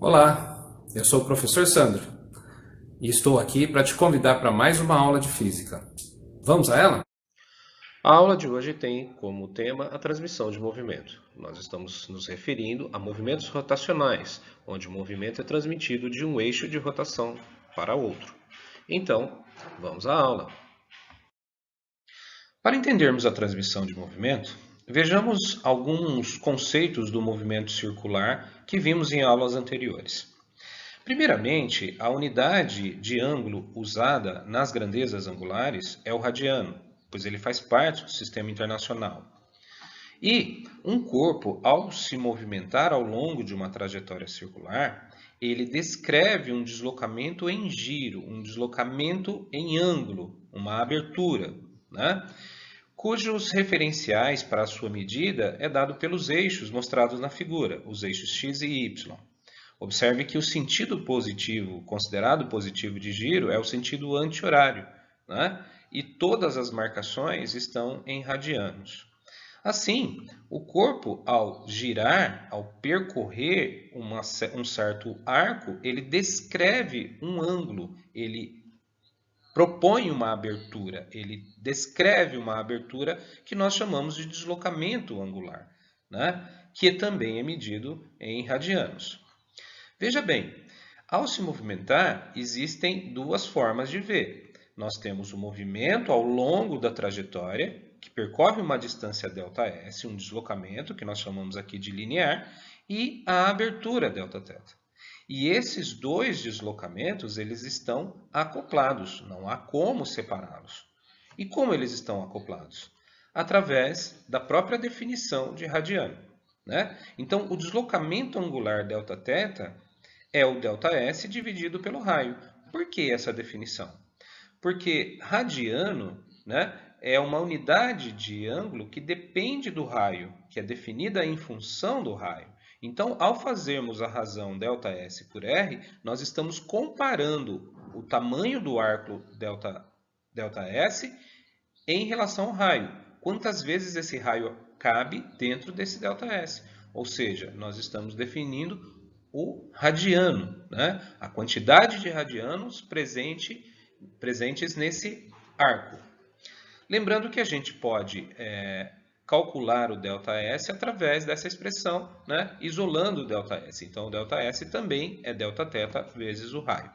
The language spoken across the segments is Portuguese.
Olá, eu sou o professor Sandro e estou aqui para te convidar para mais uma aula de física. Vamos a ela? A aula de hoje tem como tema a transmissão de movimento. Nós estamos nos referindo a movimentos rotacionais, onde o movimento é transmitido de um eixo de rotação para outro. Então, vamos à aula. Para entendermos a transmissão de movimento, vejamos alguns conceitos do movimento circular que vimos em aulas anteriores. Primeiramente, a unidade de ângulo usada nas grandezas angulares é o radiano, pois ele faz parte do sistema internacional. E um corpo, ao se movimentar ao longo de uma trajetória circular, ele descreve um deslocamento em giro, um deslocamento em ângulo, uma abertura, né? Cujos referenciais para a sua medida é dado pelos eixos mostrados na figura, os eixos x e y. Observe que o sentido positivo, considerado positivo de giro, é o sentido anti-horário, né? E todas as marcações estão em radianos. Assim, o corpo, ao girar, ao percorrer um certo arco, ele descreve um ângulo, ele propõe uma abertura, ele descreve uma abertura que nós chamamos de deslocamento angular, né? Que também é medido em radianos. Veja bem, ao se movimentar, existem duas formas de ver. Nós temos o movimento ao longo da trajetória, que percorre uma distância ΔS, um deslocamento, que nós chamamos aqui de linear, e a abertura Δθ. E esses dois deslocamentos, eles estão acoplados, não há como separá-los. E como eles estão acoplados? Através da própria definição de radiano, né? Então, o deslocamento angular Δθ é o ΔS dividido pelo raio. Por que essa definição? Porque radiano, né, é uma unidade de ângulo que depende do raio, que é definida em função do raio. Então, ao fazermos a razão ΔS por R, nós estamos comparando o tamanho do arco ΔS em relação ao raio. Quantas vezes esse raio cabe dentro desse ΔS? Ou seja, nós estamos definindo o radiano, né? A quantidade de radianos presentes nesse arco. Lembrando que a gente pode calcular o ΔS através dessa expressão, né? Isolando o ΔS. Então, o ΔS também é Δθ vezes o raio.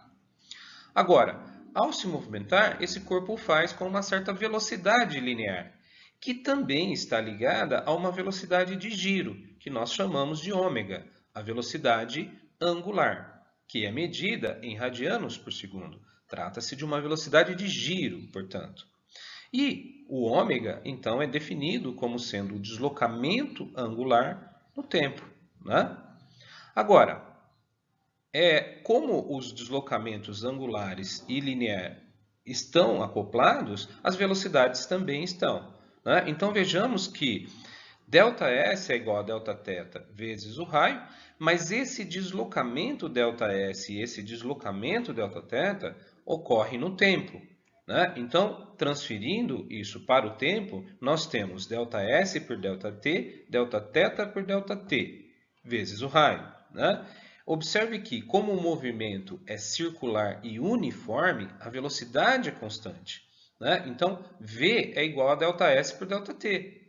Agora, ao se movimentar, esse corpo o faz com uma certa velocidade linear, que também está ligada a uma velocidade de giro, que nós chamamos de ômega, a velocidade angular, que é medida em radianos por segundo. Trata-se de uma velocidade de giro, portanto. E o ômega, então, é definido como sendo o deslocamento angular no tempo, né? Agora, como os deslocamentos angulares e linear estão acoplados, as velocidades também estão, né? Então, vejamos que ΔS é igual a Δθ vezes o raio, mas esse deslocamento ΔS e esse deslocamento Δθ ocorre no tempo, né? Então, transferindo isso para o tempo, nós temos ΔS por ΔT, Δθ por ΔT, vezes o raio, né? Observe que, como o movimento é circular e uniforme, a velocidade é constante, né? Então, V é igual a ΔS por ΔT.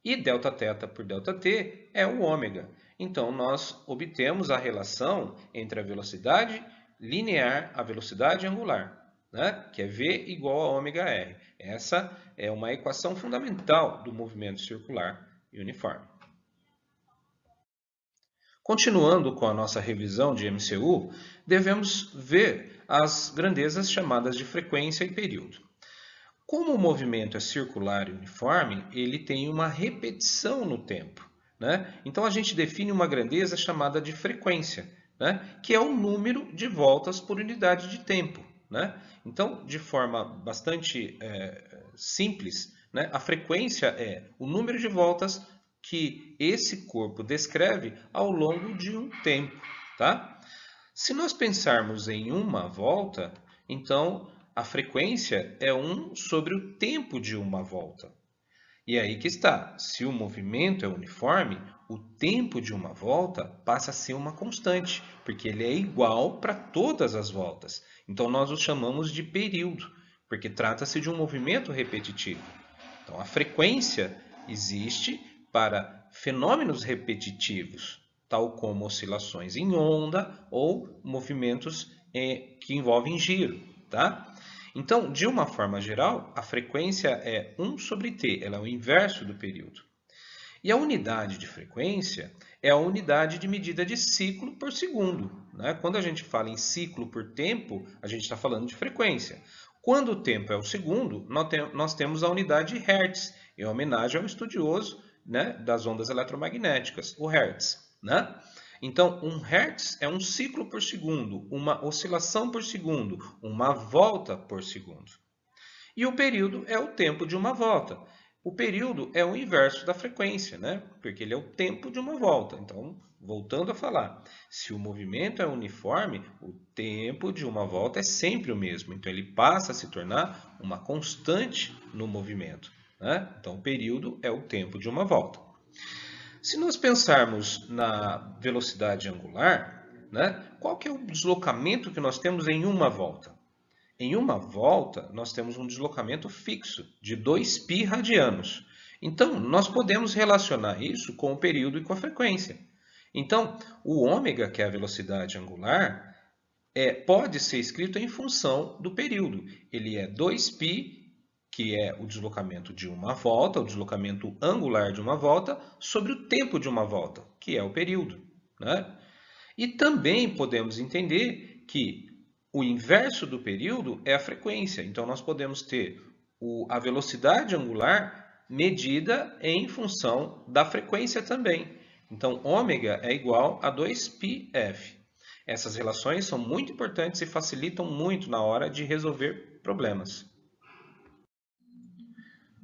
E Δθ por ΔT é o ômega. Então, nós obtemos a relação entre a velocidade linear, a velocidade angular, né? Que é V igual a ômega R. Essa é uma equação fundamental do movimento circular e uniforme. Continuando com a nossa revisão de MCU, devemos ver as grandezas chamadas de frequência e período. Como o movimento é circular e uniforme, ele tem uma repetição no tempo, né? Então a gente define uma grandeza chamada de frequência, né? Que é o número de voltas por unidade de tempo, né? Então, de forma bastante simples, né? A frequência é o número de voltas que esse corpo descreve ao longo de um tempo, tá? Se nós pensarmos em uma volta, então a frequência é 1 sobre o tempo de uma volta. E aí que está, se o movimento é uniforme, o tempo de uma volta passa a ser uma constante, porque ele é igual para todas as voltas. Então nós o chamamos de período, porque trata-se de um movimento repetitivo. Então a frequência existe para fenômenos repetitivos, tal como oscilações em onda ou movimentos que envolvem giro, tá? Então, de uma forma geral, a frequência é 1 sobre t, ela é o inverso do período. E a unidade de frequência é a unidade de medida de ciclo por segundo, né? Quando a gente fala em ciclo por tempo, a gente está falando de frequência. Quando o tempo é o segundo, nós temos a unidade Hertz, em homenagem ao estudioso, né, das ondas eletromagnéticas, o Hertz, né? Então, um Hertz é um ciclo por segundo, uma oscilação por segundo, uma volta por segundo. E o período é o tempo de uma volta. O período é o inverso da frequência, né? Porque ele é o tempo de uma volta. Então, voltando a falar, se o movimento é uniforme, o tempo de uma volta é sempre o mesmo. Então, ele passa a se tornar uma constante no movimento, né? Então, o período é o tempo de uma volta. Se nós pensarmos na velocidade angular, né, qual que é o deslocamento que nós temos em uma volta? Em uma volta, nós temos um deslocamento fixo de 2π radianos. Então, nós podemos relacionar isso com o período e com a frequência. Então, o ômega, que é a velocidade angular, pode ser escrito em função do período. Ele é 2π, que é o deslocamento de uma volta, o deslocamento angular de uma volta, sobre o tempo de uma volta, que é o período, né? E também podemos entender que o inverso do período é a frequência. Então, nós podemos ter a velocidade angular medida em função da frequência também. Então, ômega é igual a 2πf. Essas relações são muito importantes e facilitam muito na hora de resolver problemas.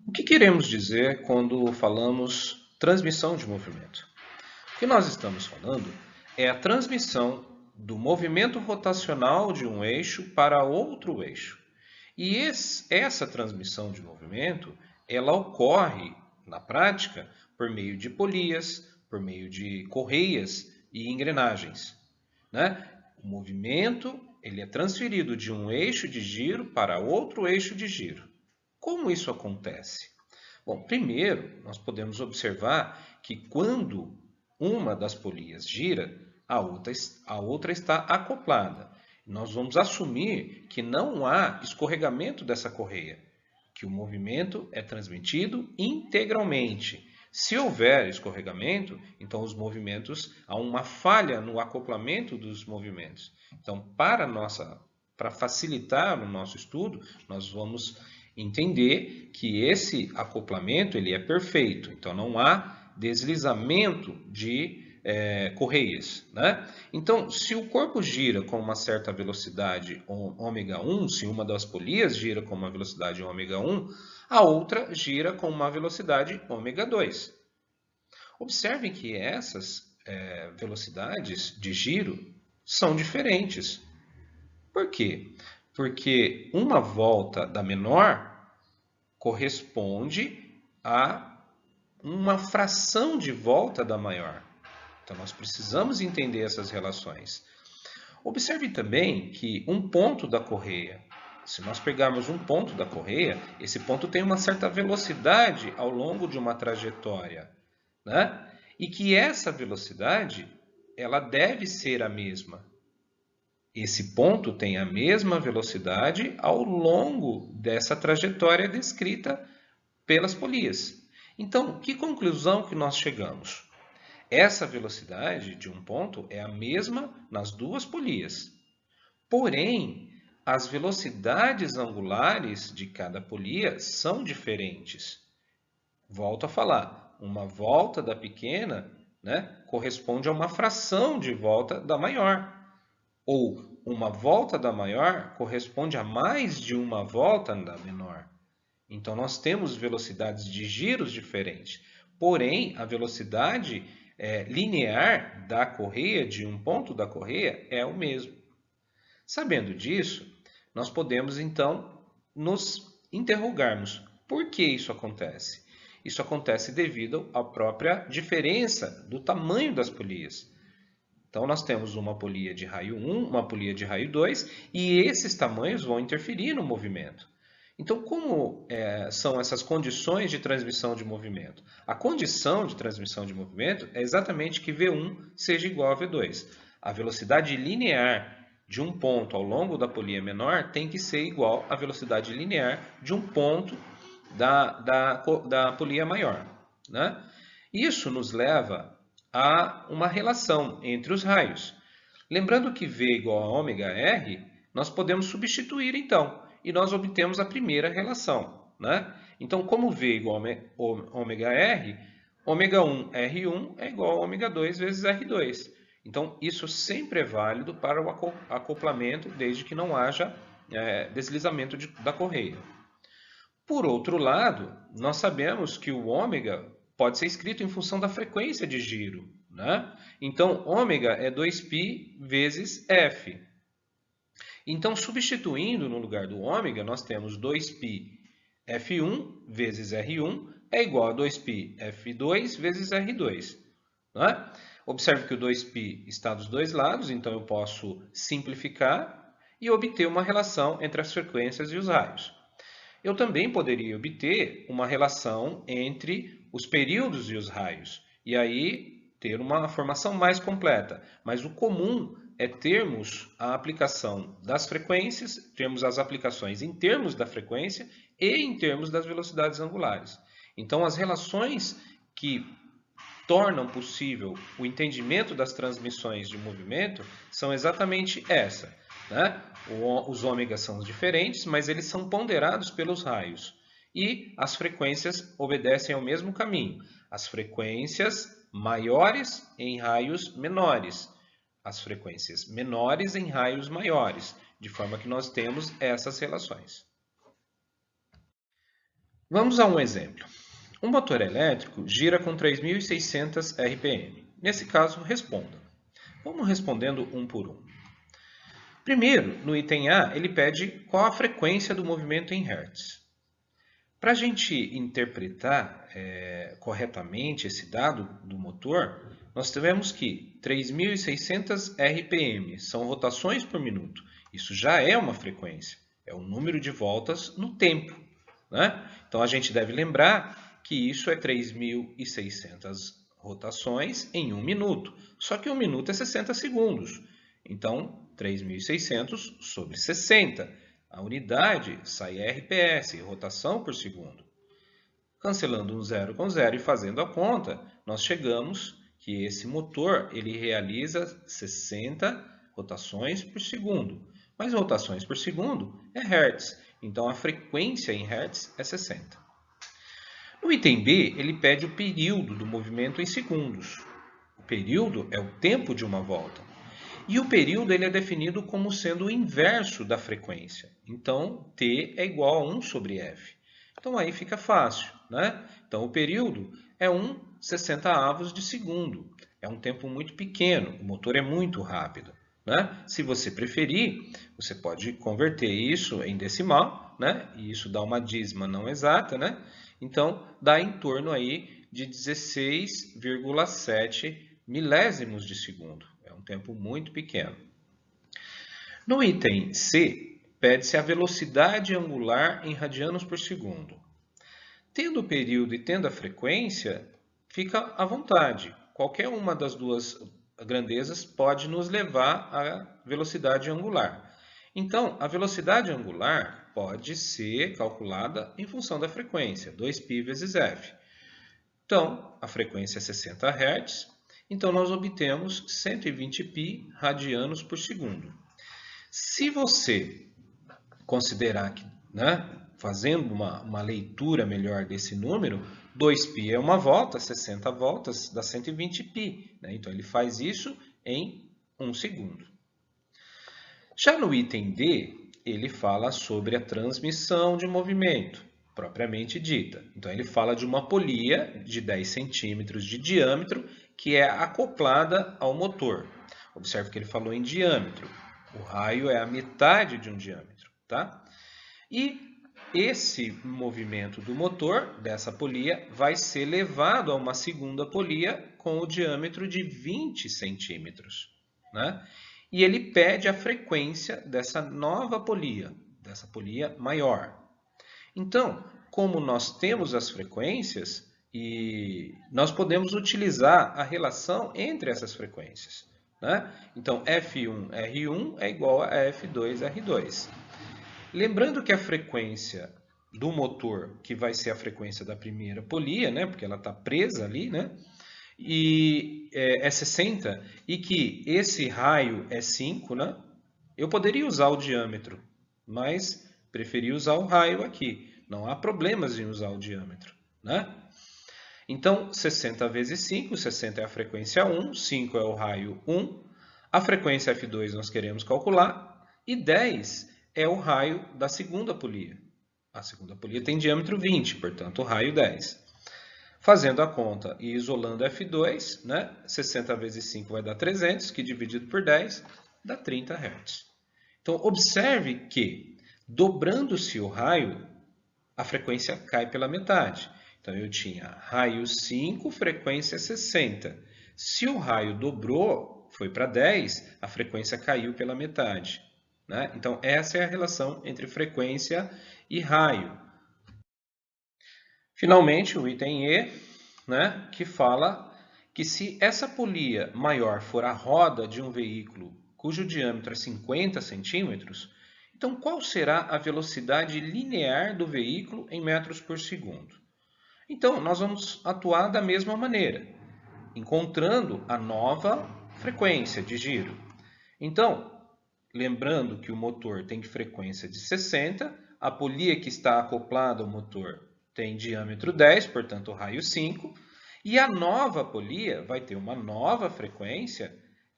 O que queremos dizer quando falamos transmissão de movimento? O que nós estamos falando é a transmissão do movimento rotacional de um eixo para outro eixo. E essa transmissão de movimento, ela ocorre na prática por meio de polias, por meio de correias e engrenagens, né? O movimento ele é transferido de um eixo de giro para outro eixo de giro. Como isso acontece? Bom, primeiro, nós podemos observar que quando uma das polias gira, a outra está acoplada. Nós vamos assumir que não há escorregamento dessa correia, que o movimento é transmitido integralmente. Se houver escorregamento, então há uma falha no acoplamento dos movimentos. Então, para facilitar o nosso estudo, nós vamos entender que esse acoplamento ele é perfeito, então não há deslizamento de correias, né? Então, se o corpo gira com uma certa velocidade ômega 1, se uma das polias gira com uma velocidade ômega 1, a outra gira com uma velocidade ômega 2. Observem que essas velocidades de giro são diferentes. Por quê? Porque uma volta da menor corresponde a uma fração de volta da maior. Então, nós precisamos entender essas relações. Observe também que um ponto da correia, se nós pegarmos um ponto da correia, esse ponto tem uma certa velocidade ao longo de uma trajetória, né? E que essa velocidade, ela deve ser a mesma. Esse ponto tem a mesma velocidade ao longo dessa trajetória descrita pelas polias. Então, que conclusão que nós chegamos? Essa velocidade de um ponto é a mesma nas duas polias. Porém, as velocidades angulares de cada polia são diferentes. Volto a falar, uma volta da pequena, né, corresponde a uma fração de volta da maior. Ou uma volta da maior corresponde a mais de uma volta da menor. Então, nós temos velocidades de giros diferentes. Porém, a velocidade linear da correia, de um ponto da correia, é o mesmo. Sabendo disso, nós podemos, então, nos interrogarmos. Por que isso acontece? Isso acontece devido à própria diferença do tamanho das polias. Então, nós temos uma polia de raio 1, uma polia de raio 2, e esses tamanhos vão interferir no movimento. Então, como são essas condições de transmissão de movimento? A condição de transmissão de movimento é exatamente que V1 seja igual a V2. A velocidade linear de um ponto ao longo da polia menor tem que ser igual à velocidade linear de um ponto da polia maior, né? Isso nos leva a uma relação entre os raios. Lembrando que V igual a ômega R, nós podemos substituir então, e nós obtemos a primeira relação, né? Então, como V igual a ômega R, ômega 1 R1 é igual a ômega 2 vezes R2. Então, isso sempre é válido para o acoplamento, desde que não haja deslizamento da correia. Por outro lado, nós sabemos que o ômega pode ser escrito em função da frequência de giro, né? Então, ômega é 2π vezes F. Então, substituindo no lugar do ômega, nós temos 2π F1 vezes R1 é igual a 2π F2 vezes R2. Né? Observe que o 2π está dos dois lados, então eu posso simplificar e obter uma relação entre as frequências e os raios. Eu também poderia obter uma relação entre os períodos e os raios, e aí ter uma formação mais completa. Mas o comum é termos a aplicação das frequências, termos as aplicações em termos da frequência e em termos das velocidades angulares. Então, as relações que tornam possível o entendimento das transmissões de movimento são exatamente essa, né? Os ômegas são diferentes, mas eles são ponderados pelos raios. E as frequências obedecem ao mesmo caminho. As frequências maiores em raios menores. As frequências menores em raios maiores. De forma que nós temos essas relações. Vamos a um exemplo. Um motor elétrico gira com 3.600 RPM. Nesse caso, responda. Vamos respondendo um por um. Primeiro, no item A, ele pede qual a frequência do movimento em Hertz. Para a gente interpretar corretamente esse dado do motor, nós tivemos que 3.600 RPM são rotações por minuto. Isso já é uma frequência, é o número de voltas no tempo, né? Então, a gente deve lembrar que isso é 3.600 rotações em 1 minuto. Só que 1 minuto é 60 segundos. Então, 3.600 sobre 60. A unidade sai RPS, rotação por segundo. Cancelando um zero com zero e fazendo a conta, nós chegamos que esse motor ele realiza 60 rotações por segundo. Mas rotações por segundo é Hertz. Então, a frequência em Hertz é 60. No item B, ele pede o período do movimento em segundos. O período é o tempo de uma volta. E o período ele é definido como sendo o inverso da frequência. Então, T é igual a 1 sobre F. Então, aí fica fácil, né? Então, o período é 1/60 de segundo. É um tempo muito pequeno, o motor é muito rápido, né? Se você preferir, você pode converter isso em decimal, né? E isso dá uma dízima não exata, né? Então, dá em torno aí de 16,7 milésimos de segundo. É um tempo muito pequeno. No item C, pede-se a velocidade angular em radianos por segundo. Tendo o período e tendo a frequência, fica à vontade. Qualquer uma das duas grandezas pode nos levar à velocidade angular. Então, a velocidade angular pode ser calculada em função da frequência, 2π vezes F. Então, a frequência é 60 Hz, então nós obtemos 120π radianos por segundo. Se você considerar que, fazendo uma leitura melhor desse número, 2π é uma volta, 60 voltas dá 120π. Então, ele faz isso em 1 segundo. Já no item D, ele fala sobre a transmissão de movimento, propriamente dita. Então, ele fala de uma polia de 10 centímetros de diâmetro que é acoplada ao motor. Observe que ele falou em diâmetro. O raio é a metade de um diâmetro, tá? E esse movimento do motor, dessa polia, vai ser levado a uma segunda polia com o diâmetro de 20 centímetros, né? E ele pede a frequência dessa nova polia, dessa polia maior. Então, como nós temos as frequências, e nós podemos utilizar a relação entre essas frequências, né? Então, F1R1 é igual a F2R2. Lembrando que a frequência do motor, que vai ser a frequência da primeira polia, né? Porque ela está presa ali, né? E é 60, e que esse raio é 5, né? Eu poderia usar o diâmetro, mas preferi usar o raio aqui. Não há problemas em usar o diâmetro, né? Então, 60 vezes 5, 60 é a frequência 1, 5 é o raio 1, a frequência F2 nós queremos calcular, e 10 é o raio da segunda polia. A segunda polia tem diâmetro 20, portanto, o raio 10. Fazendo a conta e isolando F2, né? 60 vezes 5 vai dar 300, que dividido por 10 dá 30 Hz. Então, observe que, dobrando-se o raio, a frequência cai pela metade. Então, eu tinha raio 5, frequência 60. Se o raio dobrou, foi para 10, a frequência caiu pela metade, né? Então, essa é a relação entre frequência e raio. Finalmente, o item E, né, que fala que se essa polia maior for a roda de um veículo cujo diâmetro é 50 centímetros, então qual será a velocidade linear do veículo em metros por segundo? Então, nós vamos atuar da mesma maneira, encontrando a nova frequência de giro. Então, lembrando que o motor tem frequência de 60, a polia que está acoplada ao motor tem diâmetro 10, portanto, raio 5, e a nova polia vai ter uma nova frequência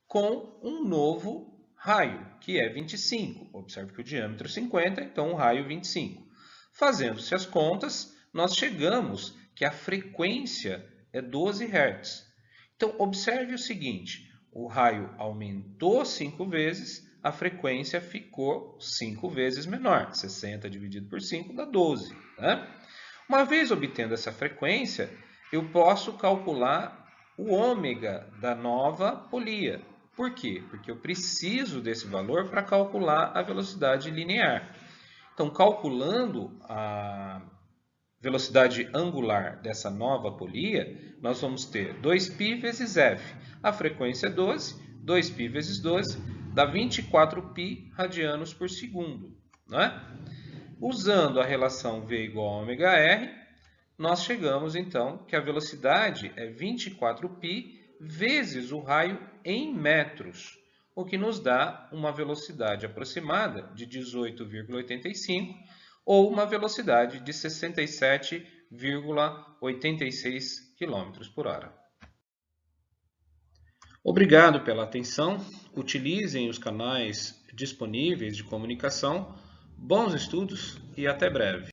com um novo raio, que é 25. Observe que o diâmetro é 50, então o raio 25. Fazendo-se as contas, nós chegamos que a frequência é 12 Hz. Então, observe o seguinte, o raio aumentou 5 vezes, a frequência ficou 5 vezes menor. 60 dividido por 5 dá 12, né? Uma vez obtendo essa frequência, eu posso calcular o ômega da nova polia. Por quê? Porque eu preciso desse valor para calcular a velocidade linear. Então, calculando a velocidade angular dessa nova polia, nós vamos ter 2π vezes f. A frequência é 12, 2π vezes 12 dá 24π radianos por segundo, né? Usando a relação V igual a ômega-r, nós chegamos então que a velocidade é 24π vezes o raio em metros, o que nos dá uma velocidade aproximada de 18,85 ou uma velocidade de 67,86 km por hora. Obrigado pela atenção. Utilizem os canais disponíveis de comunicação. Bons estudos e até breve.